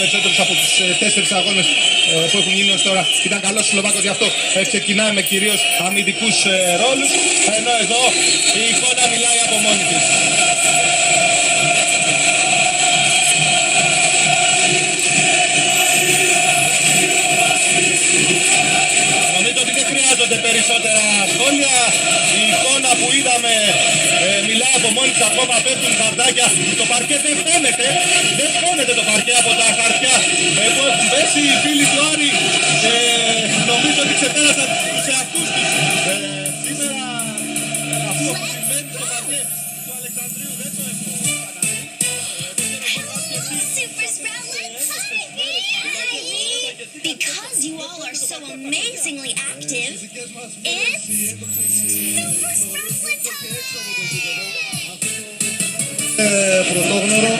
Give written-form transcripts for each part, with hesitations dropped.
περισσότερους από τους 4 αγώνες που έχουν γίνει ως τώρα. Ήταν καλός ο Σλοβάκος, γι' αυτό ξεκινάει με κυρίως αμυντικούς ρόλους. Ενώ εδώ η εικόνα μιλάει από μόνη της. Νομίζω ότι δεν χρειάζονται περισσότερα σχόλια. Η εικόνα που είδαμε μιλάει από μόνη της, ακόμα πέφτουν χαρτάκια. Το παρκέ δεν φαίνεται το παρκέ από τα χαρτιά που έχουν πέσει. Οι φίλοι του Άρη νομίζω ότι ξεπέρασαν τους εαυτούς τους. Σήμερα αυτό που συμβαίνει στο παρκέ του Αλεξανδρίου δεν το έχω καταλάβει. Super Sproutlets, because you all are so amazingly active, it's Super Sproutlets πρωτόγνωρο.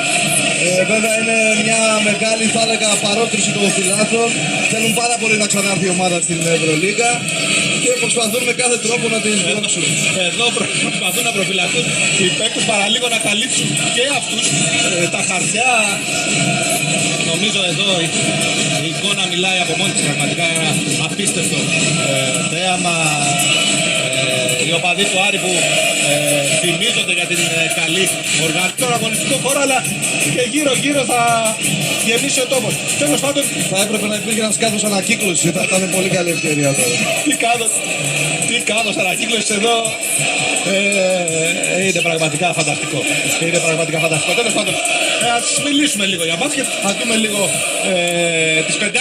Βέβαια είναι μια μεγάλη, θα έλεγα, παρότριση των φιλάθλων. Θέλουν πάρα πολύ να ξανάρθει η ομάδα στην Ευρωλίγκα και προσπαθούν με κάθε τρόπο να την δώσουν. Εδώ προσπαθούν να προφυλαχθούν οι παίκτες παραλίγο να καλύψουν και αυτούς τα χαρτιά. Νομίζω εδώ η εικόνα μιλάει από μόνη της, πραγματικά ένα απίστευτο θέαμα. Οι οπαδοί του Άρη που θυμίζονται για την καλή οργάνωση στον αγωνιστικό χώρο, αλλά και γύρω-γύρω θα γεμίσει ο τόπος. Τέλος πάντων, Θα έπρεπε να υπήρχε ένας κάδος ανακύκλωσης, θα ήταν πολύ καλή ευκαιρία τώρα. τι κάδος ανακύκλωσης εδώ, είναι πραγματικά φανταστικό. Τέλος πάντων, ας μιλήσουμε λίγο για μπάσκετ, ας δούμε λίγο τις 5.